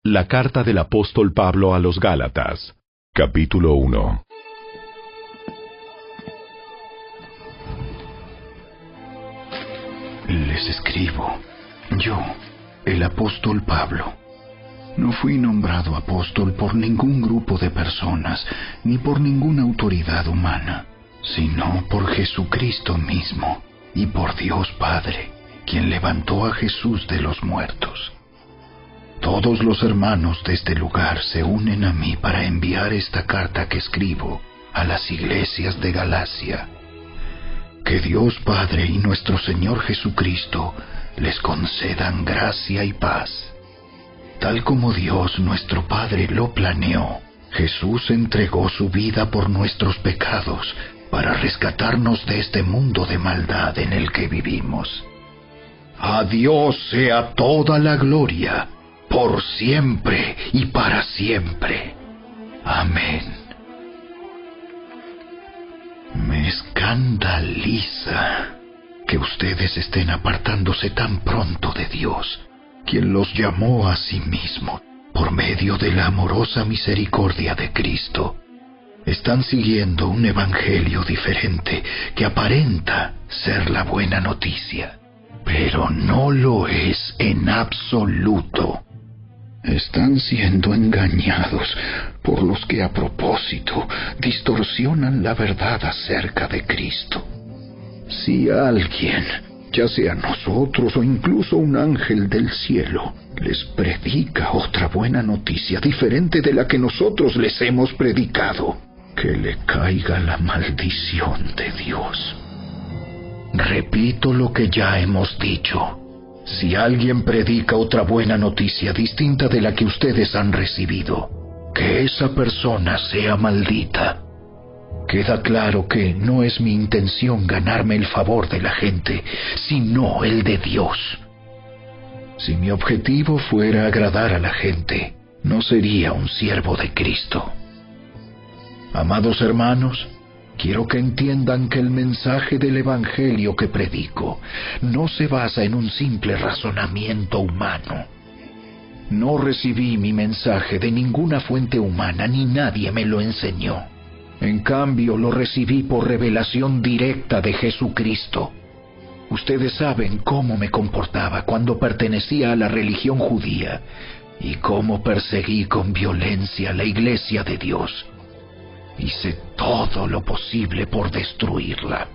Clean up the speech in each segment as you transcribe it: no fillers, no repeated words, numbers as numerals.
La carta del apóstol Pablo a los Gálatas, capítulo 1. Les escribo, yo, el apóstol Pablo. No fui nombrado apóstol por ningún grupo de personas, ni por ninguna autoridad humana, sino por Jesucristo mismo y por Dios Padre, quien levantó a Jesús de los muertos. Todos los hermanos de este lugar se unen a mí para enviar esta carta que escribo a las iglesias de Galacia. Que Dios Padre y nuestro Señor Jesucristo les concedan gracia y paz. Tal como Dios nuestro Padre lo planeó, Jesús entregó su vida por nuestros pecados para rescatarnos de este mundo de maldad en el que vivimos. A Dios sea toda la gloria, por siempre y para siempre. Amén. Me escandaliza que ustedes estén apartándose tan pronto de Dios, quien los llamó a sí mismo por medio de la amorosa misericordia de Cristo. Están siguiendo un evangelio diferente que aparenta ser la buena noticia, pero no lo es en absoluto. Están siendo engañados por los que a propósito distorsionan la verdad acerca de Cristo. Si alguien, ya sea nosotros o incluso un ángel del cielo, les predica otra buena noticia diferente de la que nosotros les hemos predicado, que le caiga la maldición de Dios. Repito lo que ya hemos dicho. Si alguien predica otra buena noticia distinta de la que ustedes han recibido, que esa persona sea maldita. Queda claro que no es mi intención ganarme el favor de la gente, sino el de Dios. Si mi objetivo fuera agradar a la gente, no sería un siervo de Cristo. Amados hermanos, quiero que entiendan que el mensaje del Evangelio que predico no se basa en un simple razonamiento humano. No recibí mi mensaje de ninguna fuente humana, ni nadie me lo enseñó. En cambio, lo recibí por revelación directa de Jesucristo. Ustedes saben cómo me comportaba cuando pertenecía a la religión judía y cómo perseguí con violencia a la iglesia de Dios. Hice todo lo posible por destruirla.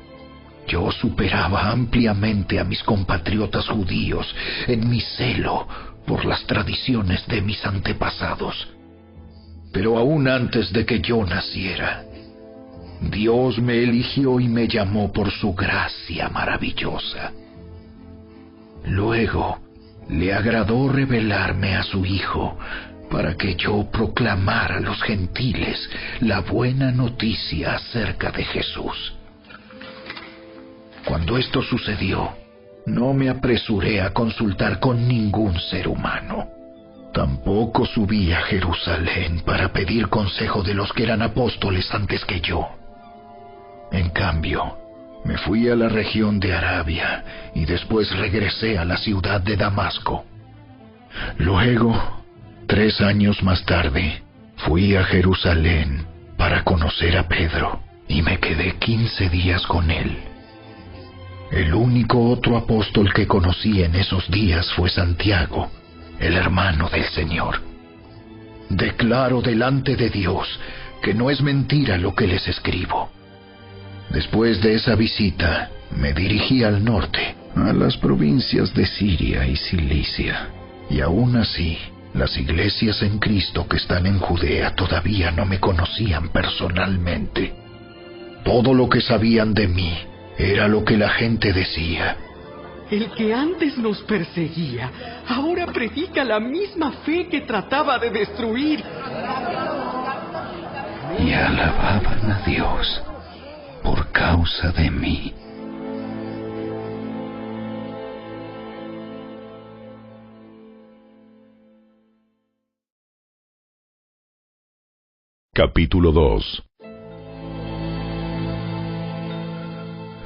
Yo superaba ampliamente a mis compatriotas judíos en mi celo por las tradiciones de mis antepasados. Pero aún antes de que yo naciera, Dios me eligió y me llamó por su gracia maravillosa. Luego, le agradó revelarme a su Hijo para que yo proclamara a los gentiles la buena noticia acerca de Jesús. Cuando esto sucedió, no me apresuré a consultar con ningún ser humano. Tampoco subí a Jerusalén para pedir consejo de los que eran apóstoles antes que yo. En cambio, me fui a la región de Arabia y después regresé a la ciudad de Damasco. Luego, 3 años más tarde, fui a Jerusalén para conocer a Pedro y me quedé 15 días con él. El único otro apóstol que conocí en esos días fue Santiago, el hermano del Señor. Declaro delante de Dios que no es mentira lo que les escribo. Después de esa visita, me dirigí al norte, a las provincias de Siria y Cilicia, y aún así, las iglesias en Cristo que están en Judea todavía no me conocían personalmente. Todo lo que sabían de mí era lo que la gente decía. El que antes nos perseguía, ahora predica la misma fe que trataba de destruir. Y alababan a Dios por causa de mí. Capítulo 2.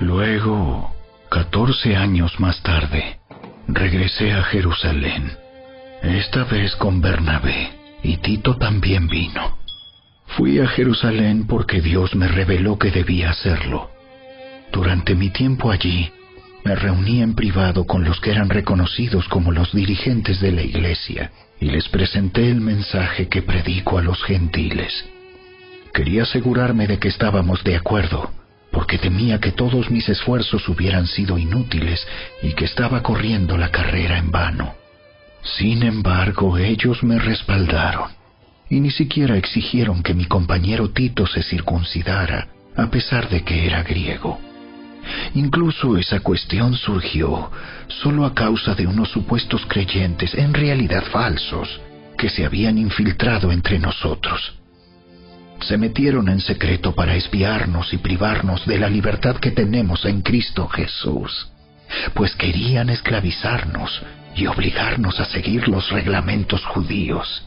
Luego, 14 años más tarde, regresé a Jerusalén. esta vez con Bernabé, y Tito también vino. Fui a Jerusalén porque Dios me reveló que debía hacerlo. Durante mi tiempo allí, me reuní en privado con los que eran reconocidos como los dirigentes de la iglesia y les presenté el mensaje que predico a los gentiles. Quería asegurarme de que estábamos de acuerdo, porque temía que todos mis esfuerzos hubieran sido inútiles y que estaba corriendo la carrera en vano. Sin embargo, ellos me respaldaron y ni siquiera exigieron que mi compañero Tito se circuncidara, a pesar de que era griego. Incluso esa cuestión surgió solo a causa de unos supuestos creyentes, en realidad falsos, que se habían infiltrado entre nosotros. Se metieron en secreto para espiarnos y privarnos de la libertad que tenemos en Cristo Jesús, pues querían esclavizarnos y obligarnos a seguir los reglamentos judíos.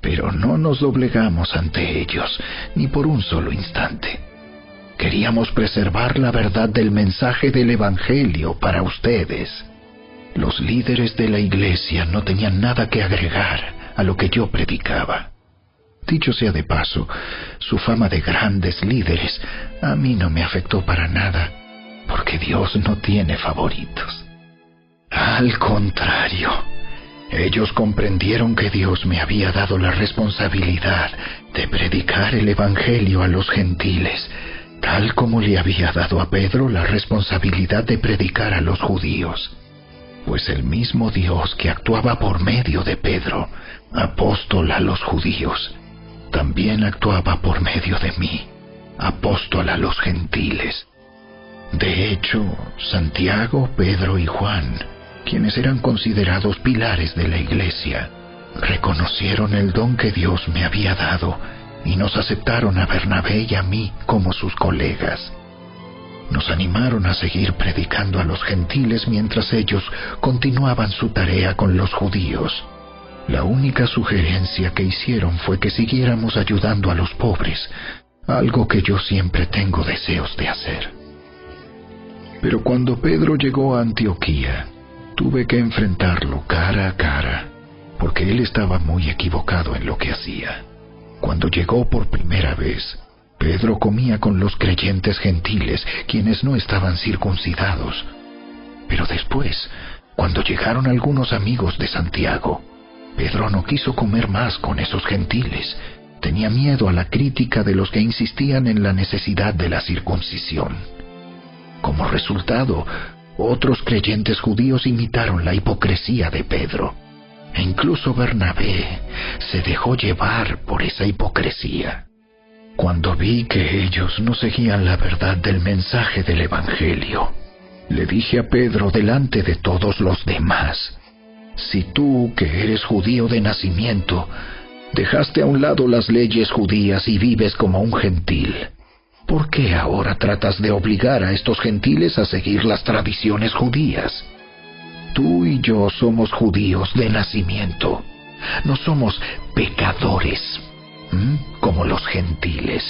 Pero no nos doblegamos ante ellos, ni por un solo instante. Queríamos preservar la verdad del mensaje del Evangelio para ustedes. Los líderes de la iglesia no tenían nada que agregar a lo que yo predicaba. Dicho sea de paso, su fama de grandes líderes a mí no me afectó para nada, porque Dios no tiene favoritos. Al contrario, ellos comprendieron que Dios me había dado la responsabilidad de predicar el Evangelio a los gentiles, tal como le había dado a Pedro la responsabilidad de predicar a los judíos. Pues el mismo Dios que actuaba por medio de Pedro, apóstol a los judíos, también actuaba por medio de mí, apóstol a los gentiles. De hecho, Santiago, Pedro y Juan, quienes eran considerados pilares de la iglesia, reconocieron el don que Dios me había dado y nos aceptaron a Bernabé y a mí como sus colegas. Nos animaron a seguir predicando a los gentiles mientras ellos continuaban su tarea con los judíos. La única sugerencia que hicieron fue que siguiéramos ayudando a los pobres, algo que yo siempre tengo deseos de hacer. Pero cuando Pedro llegó a Antioquía, tuve que enfrentarlo cara a cara, porque él estaba muy equivocado en lo que hacía. Cuando llegó por primera vez, Pedro comía con los creyentes gentiles, quienes no estaban circuncidados. Pero después, cuando llegaron algunos amigos de Santiago, Pedro no quiso comer más con esos gentiles. Tenía miedo a la crítica de los que insistían en la necesidad de la circuncisión. Como resultado, otros creyentes judíos imitaron la hipocresía de Pedro. E incluso Bernabé se dejó llevar por esa hipocresía. Cuando vi que ellos no seguían la verdad del mensaje del Evangelio, le dije a Pedro delante de todos los demás: si tú, que eres judío de nacimiento, dejaste a un lado las leyes judías y vives como un gentil, ¿por qué ahora tratas de obligar a estos gentiles a seguir las tradiciones judías? Tú y yo somos judíos de nacimiento. No somos pecadores, como los gentiles.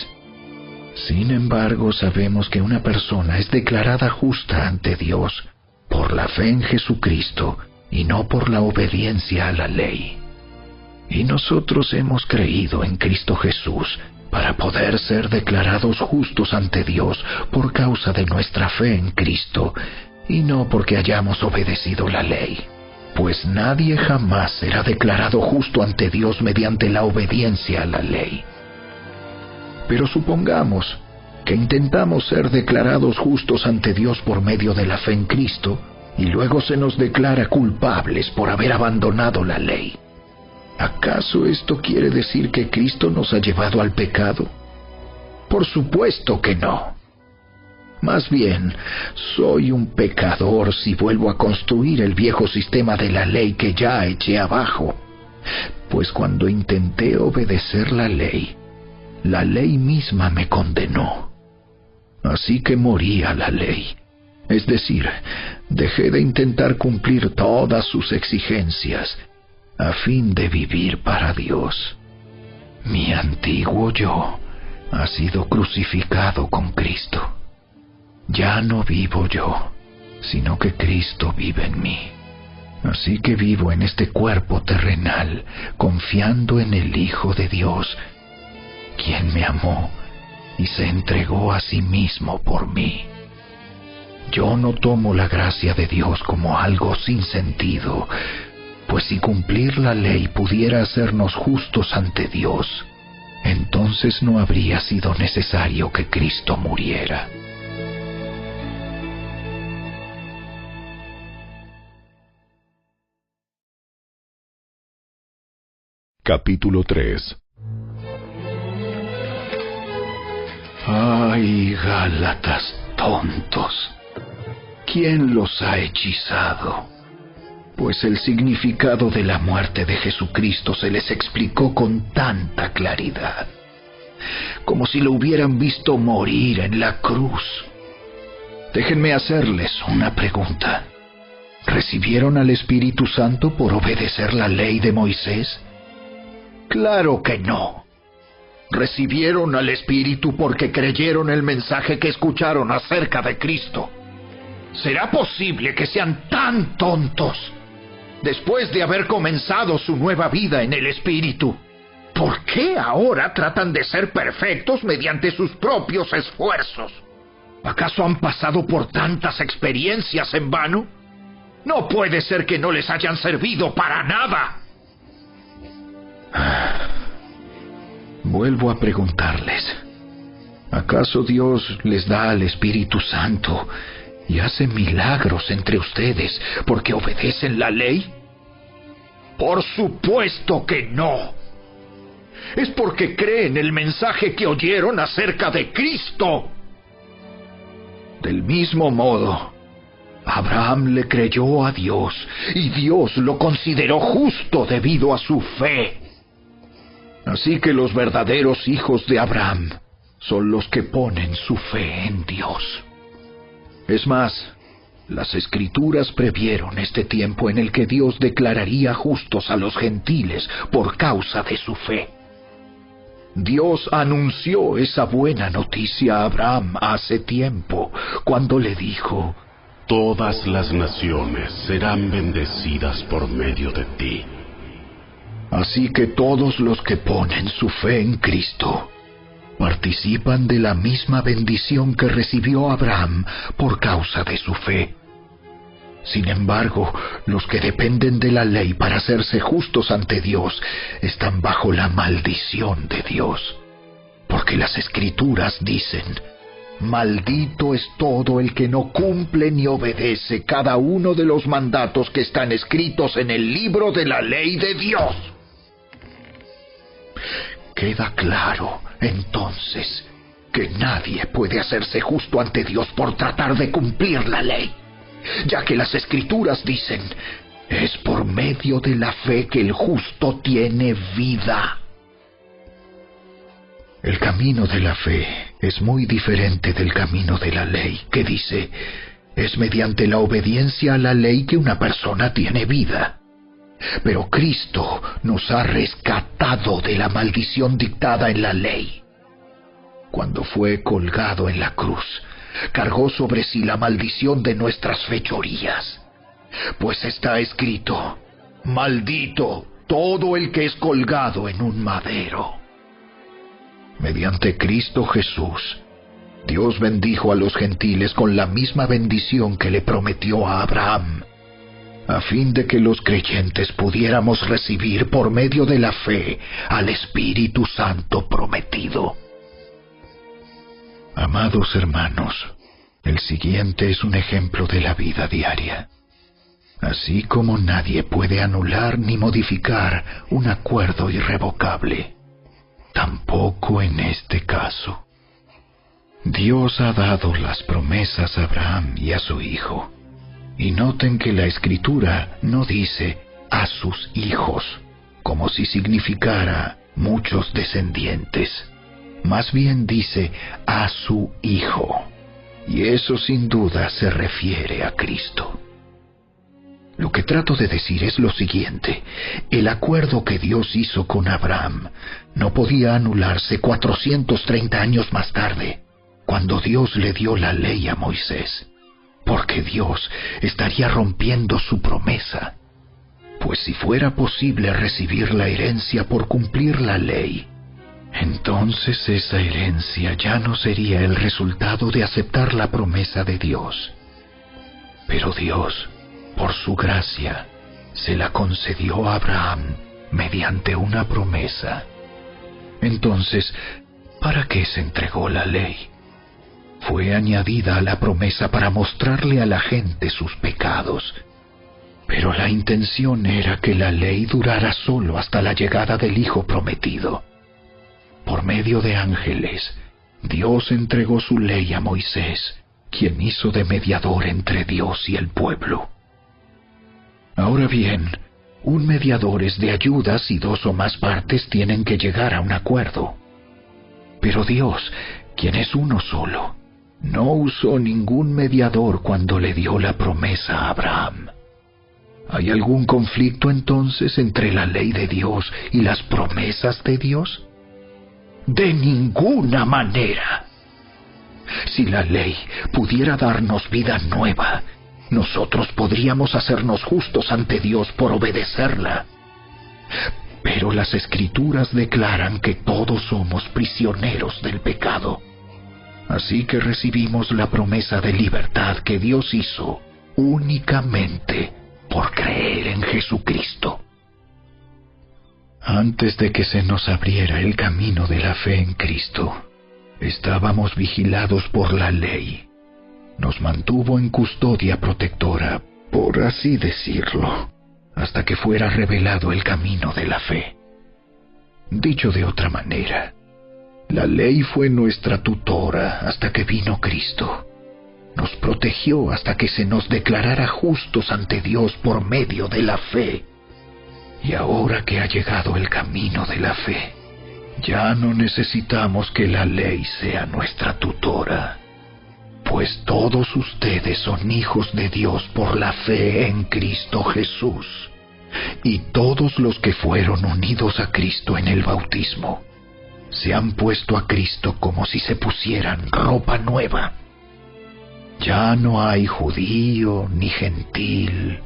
Sin embargo, sabemos que una persona es declarada justa ante Dios por la fe en Jesucristo y no por la obediencia a la ley. Y nosotros hemos creído en Cristo Jesús para poder ser declarados justos ante Dios por causa de nuestra fe en Cristo, y no porque hayamos obedecido la ley. Pues nadie jamás será declarado justo ante Dios mediante la obediencia a la ley. Pero supongamos que intentamos ser declarados justos ante Dios por medio de la fe en Cristo, y luego se nos declara culpables por haber abandonado la ley. ¿Acaso esto quiere decir que Cristo nos ha llevado al pecado? Por supuesto que no. Más bien, soy un pecador si vuelvo a construir el viejo sistema de la ley que ya eché abajo. Pues cuando intenté obedecer la ley misma me condenó. Así que morí a la ley. Es decir, dejé de intentar cumplir todas sus exigencias a fin de vivir para Dios. Mi antiguo yo ha sido crucificado con Cristo. Ya no vivo yo, sino que Cristo vive en mí. Así que vivo en este cuerpo terrenal, confiando en el Hijo de Dios, quien me amó y se entregó a sí mismo por mí. Yo no tomo la gracia de Dios como algo sin sentido, pues si cumplir la ley pudiera hacernos justos ante Dios, entonces no habría sido necesario que Cristo muriera. Capítulo 3. ¡Ay, Gálatas tontos! ¿Quién los ha hechizado? Pues el significado de la muerte de Jesucristo se les explicó con tanta claridad, como si lo hubieran visto morir en la cruz. Déjenme hacerles una pregunta. ¿Recibieron al Espíritu Santo por obedecer la ley de Moisés? ¡Claro que no! Recibieron al Espíritu porque creyeron el mensaje que escucharon acerca de Cristo. ¿Será posible que sean tan tontos? Después de haber comenzado su nueva vida en el Espíritu, ¿por qué ahora tratan de ser perfectos mediante sus propios esfuerzos? ¿Acaso han pasado por tantas experiencias en vano? No puede ser que no les hayan servido para nada. Vuelvo a preguntarles, ¿acaso Dios les da al Espíritu Santo y hace milagros entre ustedes porque obedecen la ley? Por supuesto que no. Es porque creen el mensaje que oyeron acerca de Cristo. Del mismo modo, Abraham le creyó a Dios y Dios lo consideró justo debido a su fe. Así que los verdaderos hijos de Abraham son los que ponen su fe en Dios. Es más, las Escrituras previeron este tiempo en el que Dios declararía justos a los gentiles por causa de su fe. Dios anunció esa buena noticia a Abraham hace tiempo, cuando le dijo: todas las naciones serán bendecidas por medio de ti. Así que todos los que ponen su fe en Cristo participan de la misma bendición que recibió Abraham por causa de su fe. Sin embargo, los que dependen de la ley para hacerse justos ante Dios están bajo la maldición de Dios, porque las Escrituras dicen: maldito es todo el que no cumple ni obedece cada uno de los mandatos que están escritos en el libro de la ley de Dios. Queda claro, entonces, que nadie puede hacerse justo ante Dios por tratar de cumplir la ley, ya que las Escrituras dicen: es por medio de la fe que el justo tiene vida. El camino de la fe es muy diferente del camino de la ley, que dice: es mediante la obediencia a la ley que una persona tiene vida. Pero Cristo nos ha rescatado de la maldición dictada en la ley. Cuando fue colgado en la cruz, cargó sobre sí la maldición de nuestras fechorías. Pues está escrito: maldito todo el que es colgado en un madero. Mediante Cristo Jesús, Dios bendijo a los gentiles con la misma bendición que le prometió a Abraham, a fin de que los creyentes pudiéramos recibir por medio de la fe al Espíritu Santo prometido. Amados hermanos, el siguiente es un ejemplo de la vida diaria. Así como nadie puede anular ni modificar un acuerdo irrevocable, tampoco en este caso. Dios ha dado las promesas a Abraham y a su hijo. Y noten que la Escritura no dice a sus hijos, como si significara muchos descendientes. Más bien dice a su Hijo. Y eso sin duda se refiere a Cristo. Lo que trato de decir es lo siguiente: el acuerdo que Dios hizo con Abraham no podía anularse 430 años más tarde, cuando Dios le dio la ley a Moisés, porque Dios estaría rompiendo su promesa Pues si fuera posible recibir la herencia por cumplir la ley, entonces esa herencia ya no sería el resultado de aceptar la promesa de Dios. Pero Dios, por su gracia, se la concedió a Abraham mediante una promesa. Entonces, ¿para qué se entregó la ley? Fue añadida a la promesa para mostrarle a la gente sus pecados. Pero la intención era que la ley durara solo hasta la llegada del Hijo prometido. Por medio de ángeles, Dios entregó su ley a Moisés, quien hizo de mediador entre Dios y el pueblo. Ahora bien, un mediador es de ayuda si dos o más partes tienen que llegar a un acuerdo. Pero Dios, quien es uno solo, no usó ningún mediador cuando le dio la promesa a Abraham. ¿Hay algún conflicto entonces entre la ley de Dios y las promesas de Dios? De ninguna manera. Si la ley pudiera darnos vida nueva, nosotros podríamos hacernos justos ante Dios por obedecerla. Pero las Escrituras declaran que todos somos prisioneros del pecado. Así que recibimos la promesa de libertad que Dios hizo únicamente por creer en Jesucristo. Antes de que se nos abriera el camino de la fe en Cristo, estábamos vigilados por la ley. Nos mantuvo en custodia protectora, por así decirlo, hasta que fuera revelado el camino de la fe. Dicho de otra manera, la ley fue nuestra tutora hasta que vino Cristo. Nos protegió hasta que se nos declarara justos ante Dios por medio de la fe. Y ahora que ha llegado el camino de la fe, ya no necesitamos que la ley sea nuestra tutora, pues todos ustedes son hijos de Dios por la fe en Cristo Jesús, y todos los que fueron unidos a Cristo en el bautismo se han puesto a Cristo como si se pusieran ropa nueva. Ya no hay judío ni gentil,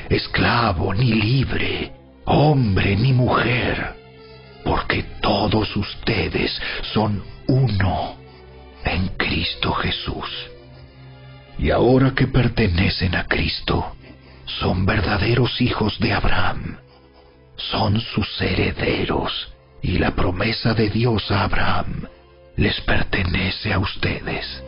esclavo ni libre, hombre ni mujer, porque todos ustedes son uno en Cristo Jesús. Y ahora que pertenecen a Cristo, son verdaderos hijos de Abraham, son sus herederos, y la promesa de Dios a Abraham les pertenece a ustedes.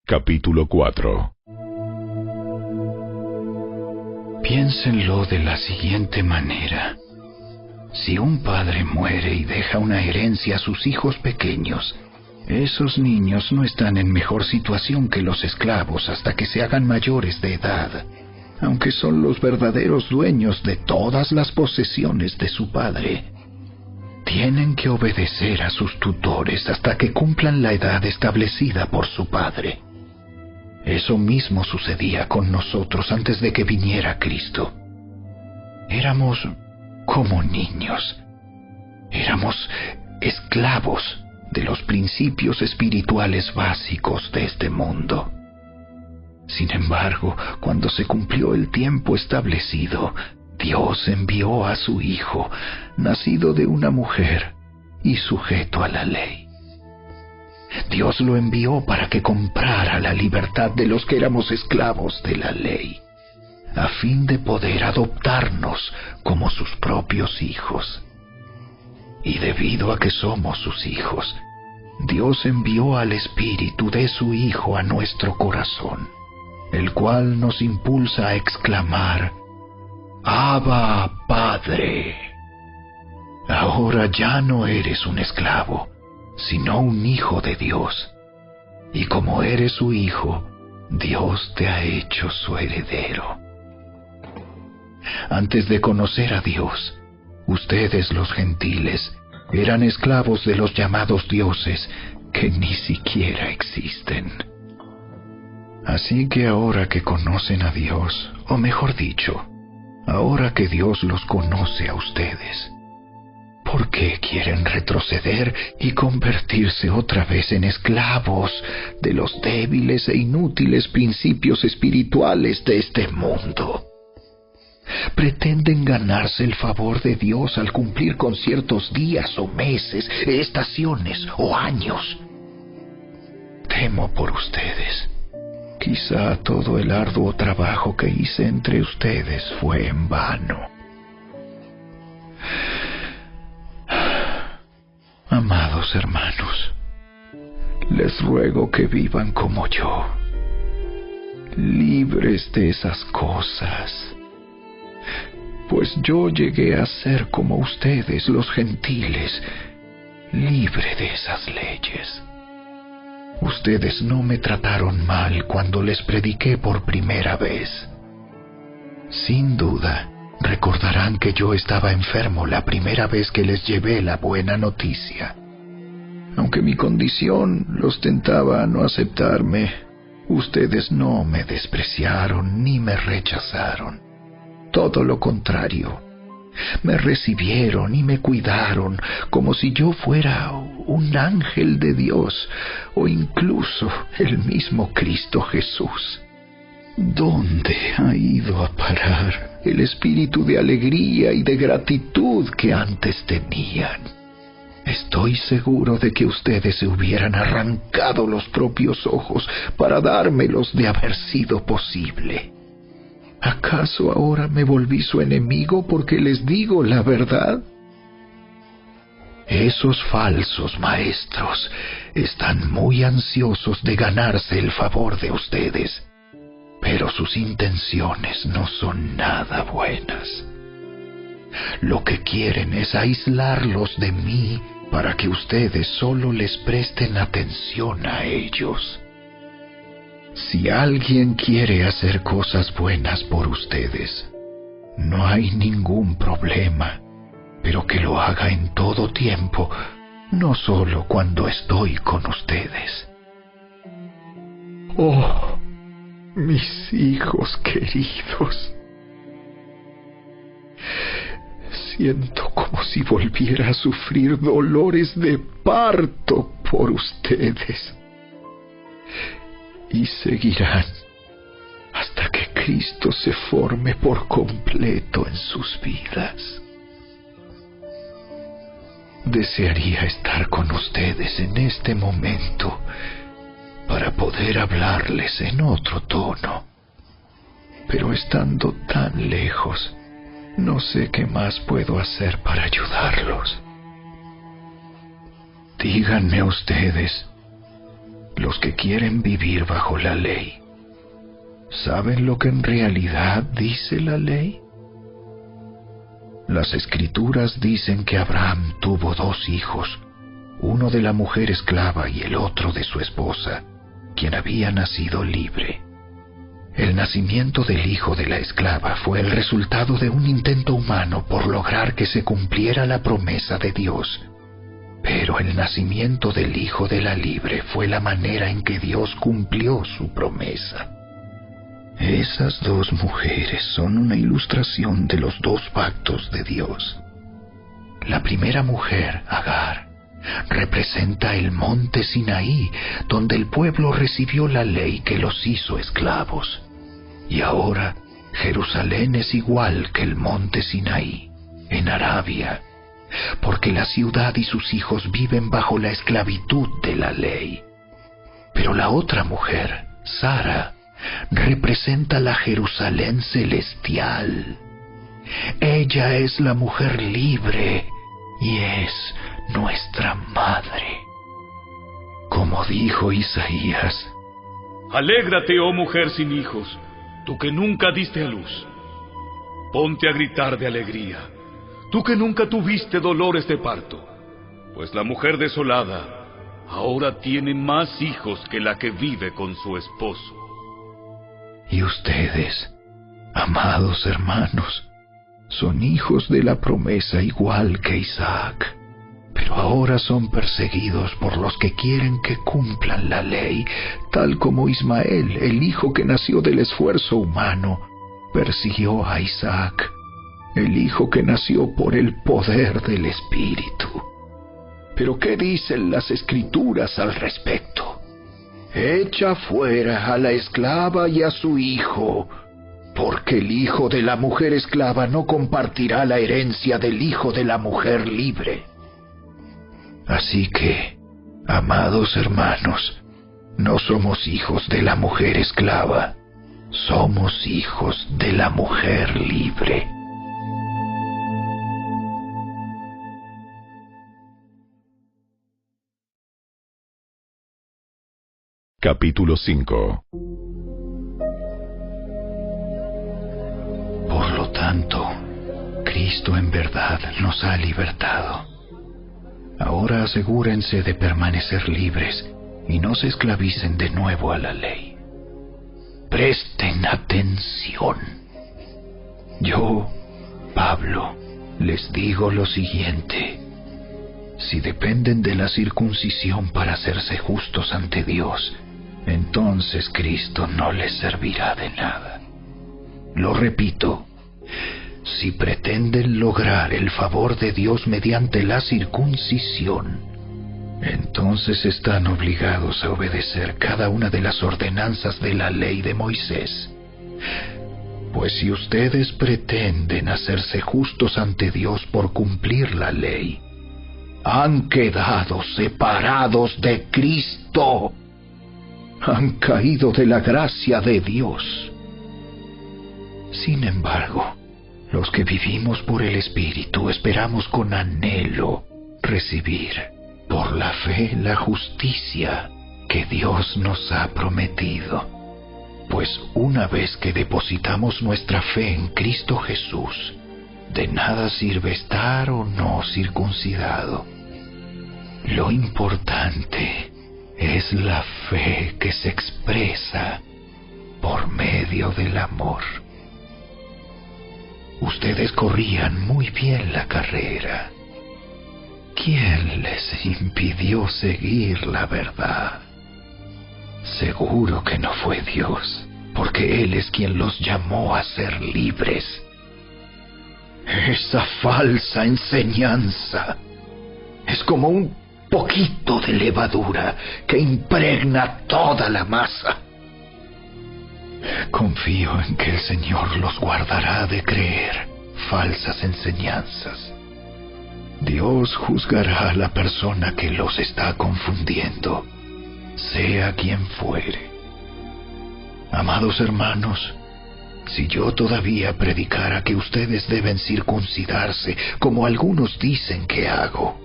Capítulo 4. Piénsenlo de la siguiente manera. Si un padre muere y deja una herencia a sus hijos pequeños, esos niños no están en mejor situación que los esclavos hasta que se hagan mayores de edad, aunque son los verdaderos dueños de todas las posesiones de su padre. Tienen que obedecer a sus tutores hasta que cumplan la edad establecida por su padre. Eso mismo sucedía con nosotros antes de que viniera Cristo. Éramos como niños. Éramos esclavos de los principios espirituales básicos de este mundo. Sin embargo, cuando se cumplió el tiempo establecido, Dios envió a su Hijo, nacido de una mujer y sujeto a la ley. Dios lo envió para que comprara la libertad de los que éramos esclavos de la ley, a fin de poder adoptarnos como sus propios hijos. Y debido a que somos sus hijos, Dios envió al Espíritu de su Hijo a nuestro corazón, el cual nos impulsa a exclamar: Abba, Padre. Ahora ya no eres un esclavo, sino un hijo de Dios. Y como eres su hijo, Dios te ha hecho su heredero. Antes de conocer a Dios, ustedes los gentiles eran esclavos de los llamados dioses que ni siquiera existen. Así que ahora que conocen a Dios, o mejor dicho, ahora que Dios los conoce a ustedes, ¿Por qué quieren retroceder y convertirse otra vez en esclavos de los débiles e inútiles principios espirituales de este mundo? Pretenden ganarse el favor de Dios al cumplir con ciertos días o meses, estaciones o años. Temo por ustedes. Quizá todo el arduo trabajo que hice entre ustedes fue en vano. Amados hermanos, les ruego que vivan como yo, libres de esas cosas, pues yo llegué a ser como ustedes, los gentiles, libre de esas leyes. Ustedes no me trataron mal cuando les prediqué por primera vez. Sin duda, recordarán que yo estaba enfermo la primera vez que les llevé la buena noticia. Aunque mi condición los tentaba a no aceptarme, ustedes no me despreciaron ni me rechazaron. Todo lo contrario, me recibieron y me cuidaron como si yo fuera un ángel de Dios o incluso el mismo Cristo Jesús. ¿Dónde ha ido a parar el espíritu de alegría y de gratitud que antes tenían? Estoy seguro de que ustedes se hubieran arrancado los propios ojos para dármelos de haber sido posible. ¿Acaso ahora me volví su enemigo porque les digo la verdad? Esos falsos maestros están muy ansiosos de ganarse el favor de ustedes, pero sus intenciones no son nada buenas. Lo que quieren es aislarlos de mí para que ustedes solo les presten atención a ellos. Si alguien quiere hacer cosas buenas por ustedes, no hay ningún problema, pero que lo haga en todo tiempo, no solo cuando estoy con ustedes. Oh, mis hijos queridos, siento como si volviera a sufrir dolores de parto por ustedes. Y seguirán hasta que Cristo se forme por completo en sus vidas. Desearía estar con ustedes en este momento para poder hablarles en otro tono, pero estando tan lejos, no sé qué más puedo hacer para ayudarlos. Díganme ustedes, los que quieren vivir bajo la ley, ¿saben lo que en realidad dice la ley? Las Escrituras dicen que Abraham tuvo 2 hijos, uno de la mujer esclava y el otro de su esposa, quien había nacido libre. El nacimiento del hijo de la esclava fue el resultado de un intento humano por lograr que se cumpliera la promesa de Dios. Pero el nacimiento del hijo de la libre fue la manera en que Dios cumplió su promesa. Esas 2 mujeres son una ilustración de los 2 pactos de Dios. La primera mujer, Agar, representa el monte Sinaí, donde el pueblo recibió la ley que los hizo esclavos. Y ahora Jerusalén es igual que el monte Sinaí, en Arabia, porque la ciudad y sus hijos viven bajo la esclavitud de la ley. Pero la otra mujer, Sara, representa la Jerusalén celestial. Ella es la mujer libre y es nuestra madre. Como dijo Isaías: Alégrate, oh mujer sin hijos, tú que nunca diste a luz. Ponte a gritar de alegría, tú que nunca tuviste dolores de parto, pues la mujer desolada ahora tiene más hijos que la que vive con su esposo. Y ustedes, amados hermanos, son hijos de la promesa igual que Isaac, pero ahora son perseguidos por los que quieren que cumplan la ley, tal como Ismael, el hijo que nació del esfuerzo humano, persiguió a Isaac el Hijo que nació por el poder del Espíritu. Pero ¿qué dicen las Escrituras al respecto? Echa fuera a la esclava y a su hijo, porque el hijo de la mujer esclava no compartirá la herencia del hijo de la mujer libre. Así que, amados hermanos, no somos hijos de la mujer esclava, somos hijos de la mujer libre. Capítulo 5. Por lo tanto, Cristo en verdad nos ha libertado. Ahora asegúrense de permanecer libres y no se esclavicen de nuevo a la ley. Presten atención. Yo, Pablo, les digo lo siguiente. Si dependen de la circuncisión para hacerse justos ante Dios, entonces Cristo no les servirá de nada. Lo repito, si pretenden lograr el favor de Dios mediante la circuncisión, entonces están obligados a obedecer cada una de las ordenanzas de la ley de Moisés. Pues si ustedes pretenden hacerse justos ante Dios por cumplir la ley, han quedado separados de Cristo. Han caído de la gracia de Dios. Sin embargo, los que vivimos por el Espíritu esperamos con anhelo recibir por la fe la justicia que Dios nos ha prometido. Pues una vez que depositamos nuestra fe en Cristo Jesús, de nada sirve estar o no circuncidado. Lo importante es la fe que se expresa por medio del amor. Ustedes corrían muy bien la carrera. ¿Quién les impidió seguir la verdad? Seguro que no fue Dios, porque Él es quien los llamó a ser libres. Esa falsa enseñanza es como un poquito de levadura que impregna toda la masa. Confío en que el Señor los guardará de creer falsas enseñanzas. Dios juzgará a la persona que los está confundiendo, sea quien fuere. Amados hermanos, si yo todavía predicara que ustedes deben circuncidarse, como algunos dicen que hago,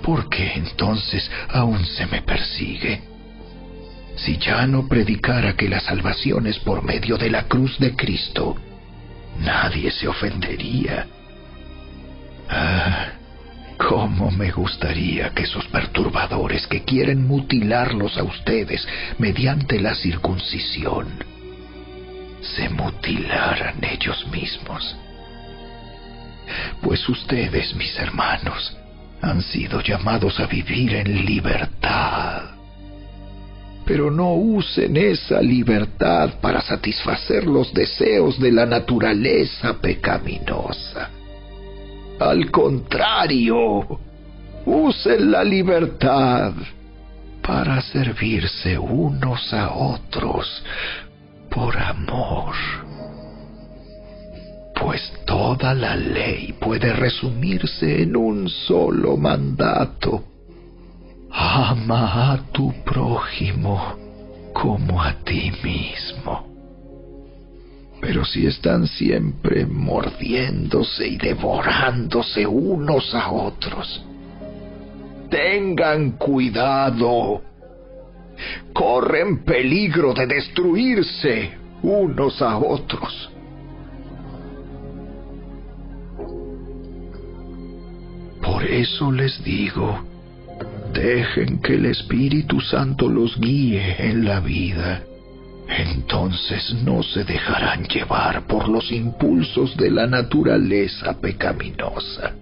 ¿por qué entonces aún se me persigue? Si ya no predicara que la salvación es por medio de la cruz de Cristo, nadie se ofendería. Cómo me gustaría que esos perturbadores que quieren mutilarlos a ustedes mediante la circuncisión se mutilaran ellos mismos. Pues ustedes, mis hermanos, han sido llamados a vivir en libertad. Pero no usen esa libertad para satisfacer los deseos de la naturaleza pecaminosa. Al contrario, usen la libertad para servirse unos a otros por amor. Pues toda la ley puede resumirse en un solo mandato: ama a tu prójimo como a ti mismo. Pero si están siempre mordiéndose y devorándose unos a otros, tengan cuidado. Corren peligro de destruirse unos a otros. Por eso les digo, dejen que el Espíritu Santo los guíe en la vida. Entonces no se dejarán llevar por los impulsos de la naturaleza pecaminosa.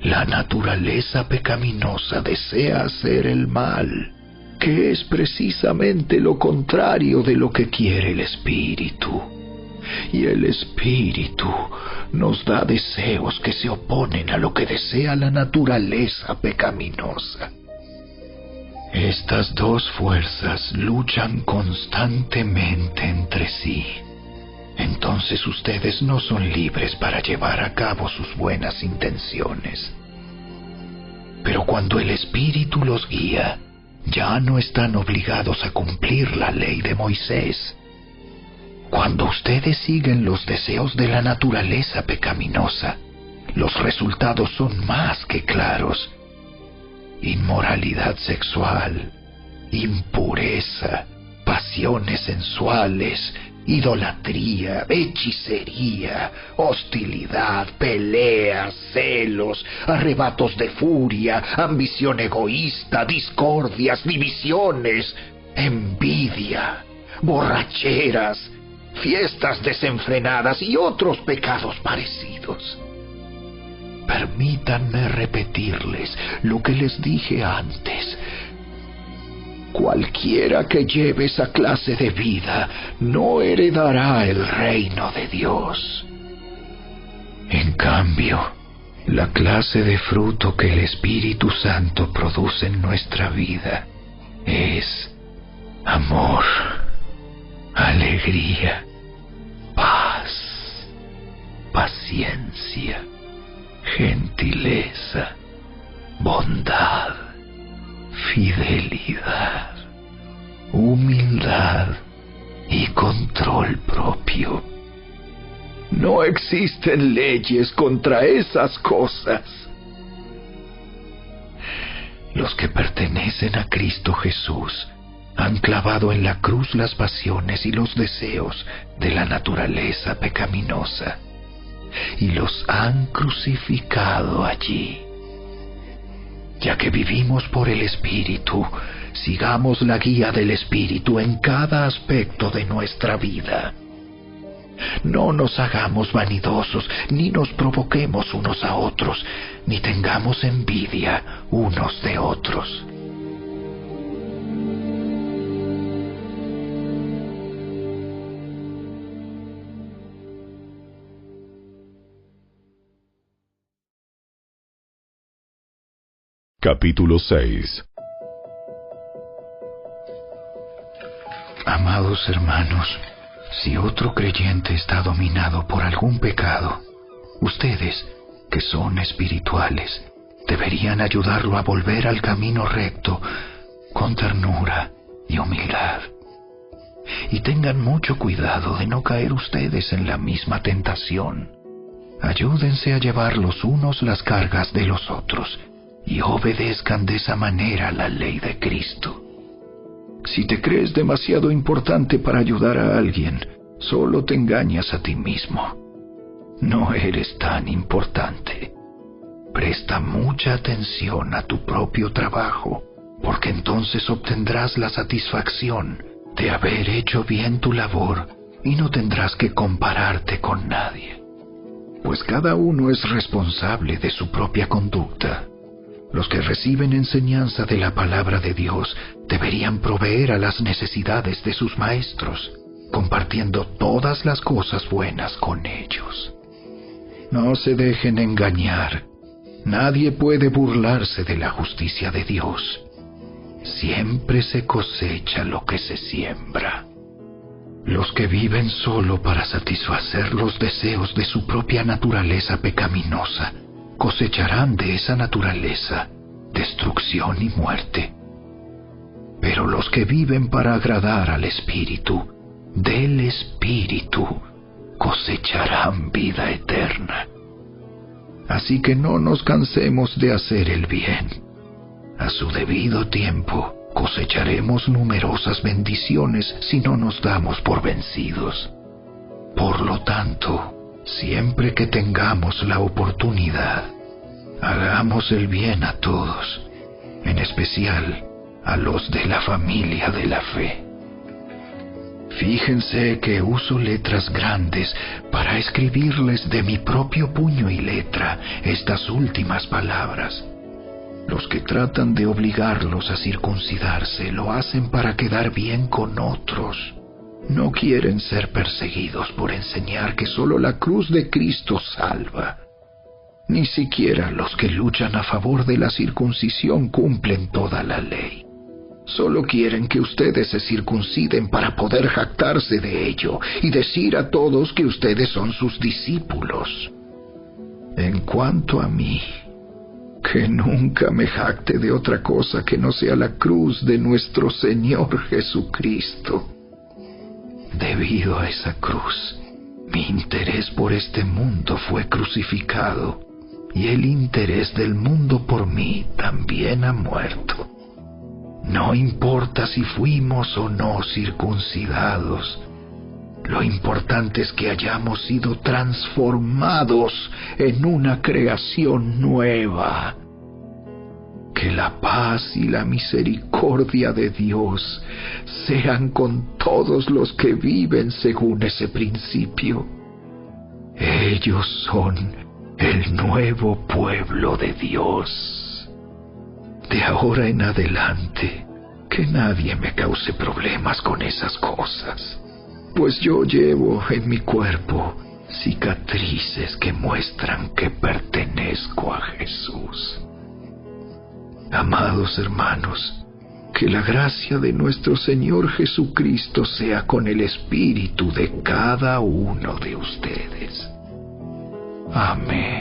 La naturaleza pecaminosa desea hacer el mal, que es precisamente lo contrario de lo que quiere el Espíritu. y el Espíritu nos da deseos que se oponen a lo que desea la naturaleza pecaminosa. Estas dos fuerzas luchan constantemente entre sí. Entonces ustedes no son libres para llevar a cabo sus buenas intenciones. Pero cuando el Espíritu los guía, ya no están obligados a cumplir la ley de Moisés. Cuando ustedes siguen los deseos de la naturaleza pecaminosa, los resultados son más que claros. Inmoralidad sexual, impureza, pasiones sensuales, idolatría, hechicería, hostilidad, peleas, celos, arrebatos de furia, ambición egoísta, discordias, divisiones, envidia, borracheras, fiestas desenfrenadas y otros pecados parecidos. Permítanme repetirles lo que les dije antes. Cualquiera que lleve esa clase de vida no heredará el reino de Dios. En cambio, la clase de fruto que el Espíritu Santo produce en nuestra vida es amor, alegría, paz, paciencia, gentileza, bondad, fidelidad, humildad y control propio. No existen leyes contra esas cosas. Los que pertenecen a Cristo Jesús han clavado en la cruz las pasiones y los deseos de la naturaleza pecaminosa y los han crucificado allí. Ya que vivimos por el Espíritu, sigamos la guía del Espíritu en cada aspecto de nuestra vida. No nos hagamos vanidosos, ni nos provoquemos unos a otros, ni tengamos envidia unos de otros. Capítulo 6. Amados hermanos, si otro creyente está dominado por algún pecado, ustedes, que son espirituales, deberían ayudarlo a volver al camino recto con ternura y humildad. Y tengan mucho cuidado de no caer ustedes en la misma tentación. Ayúdense a llevar los unos las cargas de los otros y obedezcan de esa manera la ley de Cristo. Si te crees demasiado importante para ayudar a alguien, solo te engañas a ti mismo. No eres tan importante. Presta mucha atención a tu propio trabajo, porque entonces obtendrás la satisfacción de haber hecho bien tu labor y no tendrás que compararte con nadie. Pues cada uno es responsable de su propia conducta. Los que reciben enseñanza de la palabra de Dios deberían proveer a las necesidades de sus maestros, compartiendo todas las cosas buenas con ellos. No se dejen engañar. Nadie puede burlarse de la justicia de Dios. Siempre se cosecha lo que se siembra. Los que viven solo para satisfacer los deseos de su propia naturaleza pecaminosa cosecharán de esa naturaleza destrucción y muerte. Pero los que viven para agradar al Espíritu, del Espíritu, cosecharán vida eterna. Así que no nos cansemos de hacer el bien. A su debido tiempo cosecharemos numerosas bendiciones si no nos damos por vencidos. Por lo tanto, siempre que tengamos la oportunidad, hagamos el bien a todos, en especial a los de la familia de la fe. Fíjense que uso letras grandes para escribirles de mi propio puño y letra estas últimas palabras. Los que tratan de obligarlos a circuncidarse lo hacen para quedar bien con otros. No quieren ser perseguidos por enseñar que solo la cruz de Cristo salva. Ni siquiera los que luchan a favor de la circuncisión cumplen toda la ley. Solo quieren que ustedes se circunciden para poder jactarse de ello y decir a todos que ustedes son sus discípulos. En cuanto a mí, que nunca me jacte de otra cosa que no sea la cruz de nuestro Señor Jesucristo. Debido a esa cruz, mi interés por este mundo fue crucificado, y el interés del mundo por mí también ha muerto. No importa si fuimos o no circuncidados, lo importante es que hayamos sido transformados en una creación nueva. Que la paz y la misericordia de Dios sean con todos los que viven según ese principio. Ellos son el nuevo pueblo de Dios. De ahora en adelante, que nadie me cause problemas con esas cosas, pues yo llevo en mi cuerpo cicatrices que muestran que pertenezco a Jesús. Amados hermanos, que la gracia de nuestro Señor Jesucristo sea con el espíritu de cada uno de ustedes. Amén.